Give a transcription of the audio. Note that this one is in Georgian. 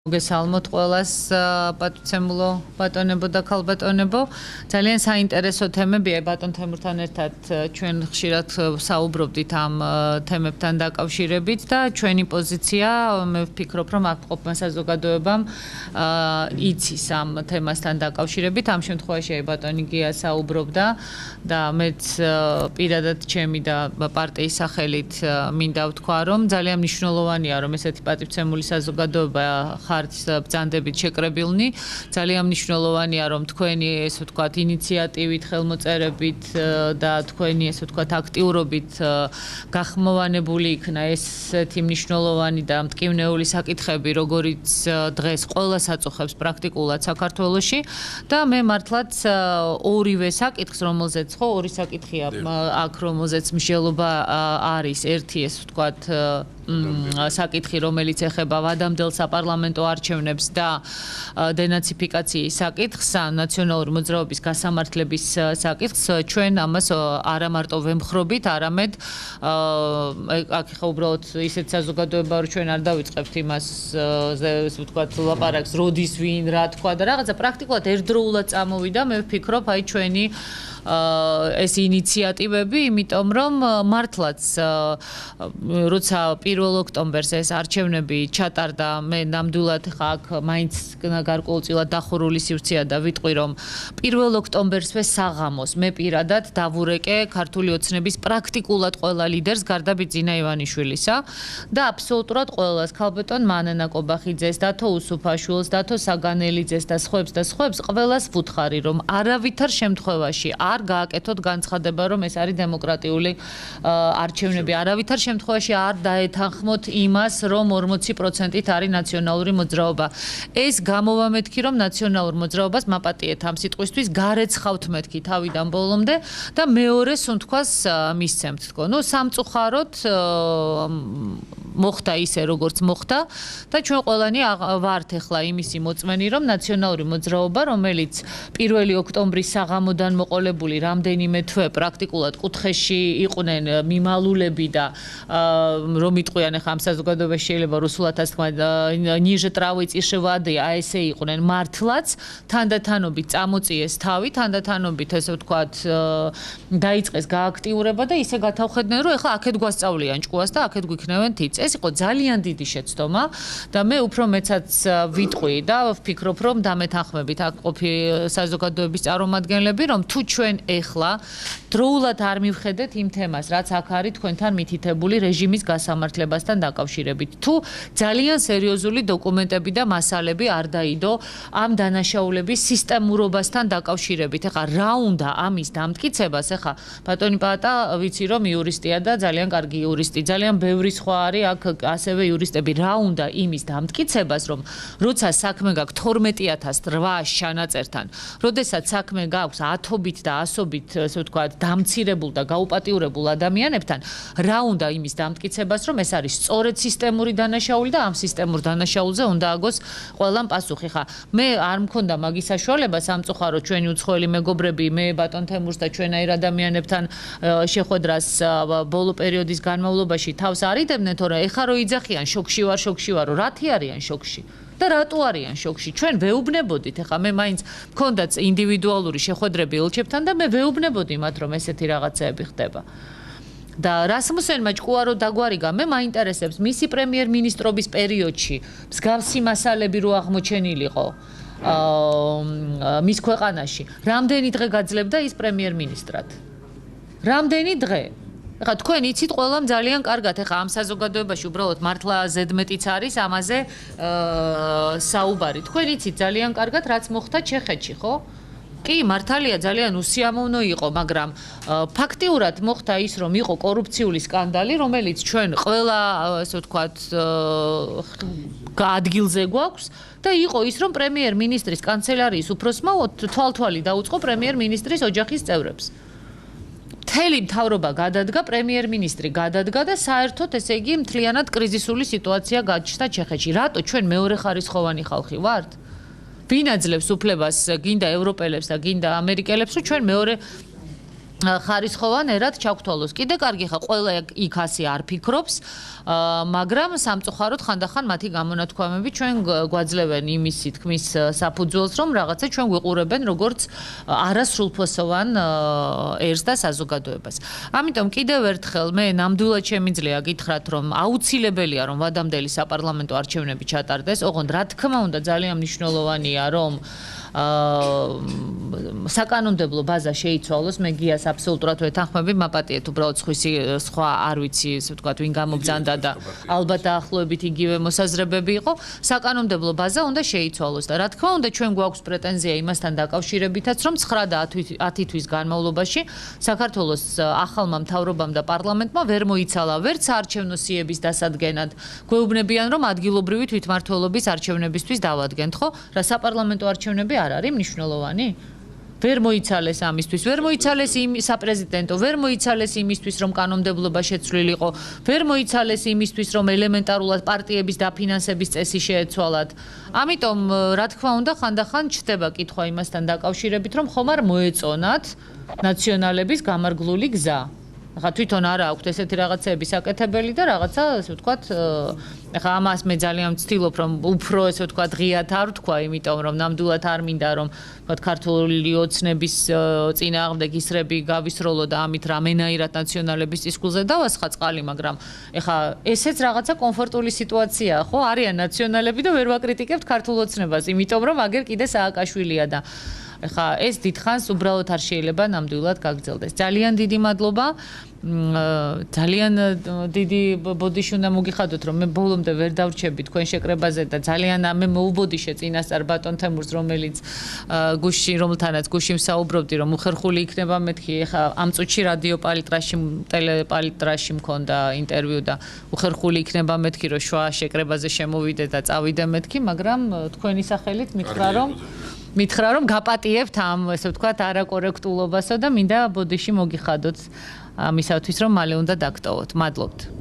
მოგესალმოთ ყველას პატიცემულო ბატონებო და ქალბატონებო. ძალიან საინტერესო თემებია ბატონ თემურთან ერთად ჩვენ ხშირად საუბრობდით ამ თემებთან დაკავშირებით და ჩვენი პოზიცია მე ვფიქრობ რომ აქ ყოფნა საზოგადოებამ იცის ამ თემასთან დაკავშირებით. ამ შემთხვევაში ბატონი გია საუბრობდა და მეც პირადად ჩემი და პარტიის სახელით მინდა ვთქვა რომ ძალიან მნიშვნელოვანია რომ ესეთი პატივცემული საზოგადოება ხართ ბრძანდებით შეკრებილნი. ძალიან მნიშვნელოვანია რომ თქვენი ესე ვთქვათ ინიციატივით, ხელმოწერებით და თქვენი ესე ვთქვათ აქტიურობით გახმოვანებული იქნა ესეთი მნიშვნელოვანი და მტკივნეული საკითხები, როგორიც დღეს ყველას აწუხებს პრაქტიკულად საქართველოში და მე მართლაც ორივე საკითხს, რომელზეც ხო ორი საკითხია აქ, რომელზეც მსჯელობა არის, ერთი ესე ვთქვათ საკითხი, რომელიც ეხება ვადამდელ საპარლამენტო არჩევნებს და დენაციფიკაციის საკითხს, ნაციონალური მოძრაობის გასამართლების საკითხს, ჩვენ ამას არა მარტო ვემხრობით, არამედ აქ ხა უბრალოდ ისეთ საზოგადოება რომ ჩვენ არ დავიწყებთ იმას, ესე ვთქვათ, ლაპარაკს, როდის ვინ რა თქვა და რაღაცა პრაქტიკულად ერთდროულად წამოვიდა, მე ვფიქრობ, აი ჩვენი ეს ინიციატივები, იმიტომ რომ მართლაც როცა 1 ოქტომბერს ეს არჩევნები ჩატარდა, მე ნამდვილად ხა აქ მაინც გარკვეულწილად დახურული სივრცეა და ვიტყვი რომ 1 ოქტომბერსვე საღამოს მე პირადად დავურეკე ქართული ოცნების პრაქტიკულად ყველა ლიდერს გარდა ბიძინა ივანიშვილისა და აბსოლუტურად ყველას, ქალბატონ მანენა კობახიძეს, დათო უსუფაშვილს, დათო საგანელიძეს და სხვებს ყველას ვუთხარი რომ არავითარ შემთხვევაში არ გააკეთოთ განცხადება რომ ეს არის დემოკრატიული არჩევნები, არავითარ შემთხვევაში არ დაეთანხმოთ იმას რომ 40%-ით არის ნაციონალური მოძრაობა. ეს გამოვამეთქი რომ ნაციონალურ მოძრაობას მაპატიეთ ამ სიტყვისთვის, გარეცხავთ მეთქი თავიდან ბოლომდე და მეორე სუნთქვას მისცემთ თქო. ნუ სამწუხაროდ მოხდა ისე როგორც მოხდა და ჩვენ ყველანი ვართ ახლა იმისი მოწმენი რომ ნაციონალური მოძრაობა, რომელიც 1 ოქტომბრის საღამოდან მოყოლებული რამდენიმე თვე პრაქტიკულად კუთხეში იყვნენ მიმალულები და რომ იტყვიან ახლა ამ საზოგადოებაში შეიძლება რუსულადაც თქვა ниже травы тише воды, ესე იყვნენ მართლაც თანდათანობით წამოწიეს თავი, თანდათანობით ესე ვთქვათ დაიწყეს გააქტიურება და ისე გათავხედნენ რომ ახლა აქეთ გვასწავლიან ჭკუას და აქეთ გვიქნევენ თიც. ეს იყო ძალიან დიდი შეცდომა და მე უფრო მეცაც ვიტყვი და ვფიქრობ რომ დამეთანხმებით აქ ყოფი საზოგადოების წარმომადგენლები რომ თუ ჩვენ ეხლა დროულად არ მივხედეთ იმ თემას, რაც აქ არის თქვენთან მითითებული რეჟიმის გასამართლებასთან დაკავშირებით. თუ ძალიან სერიოზული დოკუმენტები და მასალები არ დაიდო ამ დანაშაულების სისტემურობასთან დაკავშირებით. ეხლა რა უნდა ამის დამტკიცებას, ეხლა ბატონი პატა ვიცი რომ იურისტია და ძალიან კარგი იურისტი, ძალიან ბევრი სხვა არის აქ ასევე იურისტები. რა უნდა იმის დამტკიცებას, რომ როცა საქმე გაქვს 12800 ჩანაწერთან, როდესაც საქმე გაქვს ათობით და ასობით, ესე ვთქვათ, დამცირებულ და გაუპატიურებულ ადამიანებთან, რა უნდა იმის დამტკიცებას, რომ ეს არის სწორედ სისტემური დანაშაული და ამ სისტემურ დანაშაულზე უნდა აგოს ყველამ პასუხი. ხა მე არ მქონდა მაგის საშუალება სამწუხაროდ ჩვენი უცხოელი მეგობრები, მე ბატონ თემურს და ჩვენაირ ადამიანებთან შეხვედრას ბოლო პერიოდის განმავლობაში თავს არიდებდნენ, თორემ ეხა რო იძახიან შოქში ვარ, რათი არიან შოქში? და რატო არიან შოქში? ჩვენ ვეუბნებოდით, ეხლა მე მაინც მქონდაც ინდივიდუალური შეხვედრები ელჩებთან და მე ვეუბნებოდი მათ რომ ესეთი რაღაცეები ხდება. და რასმუსენმა ჭკუა რო დაგვარიგა, მე მაინტერესებს მისი პრემიერ-მინისტრობის პერიოდში მსგავსი მასალები რო აღმოჩენილიყო მის ქვეყანაში, რამდენი დღე გაძლებდა ის პრემიერ-მინისტრად? რამდენი დღე? ეხლა თქვენ იცით ყველამ ძალიან კარგად, ეხლა ამ საზოგადოებაში უბრალოდ მართლა ზედმეტიც არის ამაზე საუბარი. თქვენ იცით ძალიან კარგად რაც მოხდა ჩეხეთში, ხო? კი, მართალია ძალიან უსიამოვნო იყო, მაგრამ ფაქტიურად მოხდა ის, რომ იყო კორუფციული სკანდალი, რომელიც ჩვენ ყველა, ასე ვთქვათ, ადგილზე გვაქვს და იყო ის, რომ პრემიერ-მინისტრის კანცელარიის უფროსმა თვალთვალი დაუწყო პრემიერ-მინისტრის ოჯახის წევრებს. მთელი მთავრობა გადადგა, პრემიერ-მინისტრი გადადგა და საერთოდ ესე იგი მთლიანად კრიზისული სიტუაცია გაჩნდა ჩეხეთში. რატო ჩვენ მეორეხარისხოვანი ხალხი ვართ? ვინ აძლევს უფლებას გინდა ევროპელებს და გინდა ამერიკელებს, რომ ჩვენ ხარისხოვანერად ჩაგთვალოს. კიდე კარგი ხა ყველა იქ ასე არ ფიქრობს, მაგრამ სამწუხაროდ ხანდახან მათი გამონათქვამები ჩვენ გვაძლევენ იმისი თქმის საფუძველს, რომ რაღაცა ჩვენ ვიყურებენ როგორც არასრულფოსოვან ერს და საზოგადოებას. ამიტომ კიდევ ერთხელ მე ნამდვილად შემიძლია გითხრათ, რომ აუცილებელია რომ ვადამდელი საპარლამენტო არჩევნები ჩატარდეს. ოღონდ რა თქმა უნდა ძალიან მნიშვნელოვანია რომ საკანონმდებლო ბაზა შეიცვალოს, მე გიას აბსოლუტურად ვეთანხმები, მაპატიეთ უბრალოდ სხვა არ ვიცი, ესე ვთქვათ, ვინ გამობძანდა და ალბათ დაახლოებით იგივე მოსაზრებები იყო, საკანონმდებლო ბაზა უნდა შეიცვალოს და რა თქმა უნდა ჩვენ გვაქვს პრეტენზია იმასთან დაკავშირებითაც, რომ 9 და 10 თვის განმავლობაში საქართველოს ახალმა მთავრობამ და პარლამენტმა ვერ მოიცალა ვერც საარჩევნო სიების დასადგენად. გვეუბნებიან, რომ ადგილობრივი თვითმმართველობის არჩევნებისთვის დავადგენთ, ხო? რა საპარლამენტო არჩევნები არ არის მნიშვნელოვანი? ვერ მოიცალეს ამისთვის, ვერ მოიცალეს საპრეზიდენტო, ვერ მოიცალეს იმისთვის, რომ კანონმდებლობა შეცვლილიყო, ვერ მოიცალეს იმისთვის, რომ ელემენტარულად პარტიების დაფინანსების წესი შეეცვალათ. ამიტომ, რა თქმა უნდა, ხანდახან ჩდება კითხვა იმასთან დაკავშირებით, რომ ხომ არ მოეწონათ ნაციონალების გამარგლული გზა. ახლა თვითონ არა აქვთ ესეთი რაღაცეები საკეთებელი და რაღაცა, ესე ვთქვათ, ახლა ამას მე ძალიან ვცდილობ, რომ უფრო ესე ვთქვათ, ღიად არ ვთქვა, იმიტომ რომ ნამდვილად არ მინდა რომ ვთქვათ, ქართული ოცნების წინააღმდეგ ისრები გავისროლო და ამით რამენაირად ნაციონალების წისქვილზე დავასხა წყალი, მაგრამ ახლა ესეც რაღაცა კომფორტული სიტუაციაა, ხო? არიან ნაციონალები და ვერ ვაკრიტიკებთ ქართულ ოცნებას, იმიტომ რომ აგერ კიდე სააკაშვილია და ახლა ეს დიდხანს უბრალოდ არ შეიძლება ნამდვილად გაგრძელდეს. ძალიან დიდი მადლობა. ძალიან დიდი ბოდიში უნდა მოგიხადოთ, რომ მე ბოლომდე ვერ დავრჩები თქვენ შეკრებაზე და ძალიან მე მოუბოდიშე წინასწარ ბატონ თემურს, რომელიც რომელთანაც გუში ვსაუბრობდი, რომ უხერხული იქნება მეთქი. ეხა ამ წუთში რადიო პალიტრაში, ტელეპალიტრაში მქონდა ინტერვიუ და უხერხული იქნება მეთქი, რომ შუა შეკრებაზე შემოვიდე და წავიდე მეთქი, მაგრამ თქვენი სახელით მითხრა რომ გაპატიებთ ამ, ესე ვთქვათ, არაკორექტულობასო და მინდა ბოდიში მოგიხადოთ ამისათვის, რომ მალე უნდა დაგტოვოთ. მადლობთ.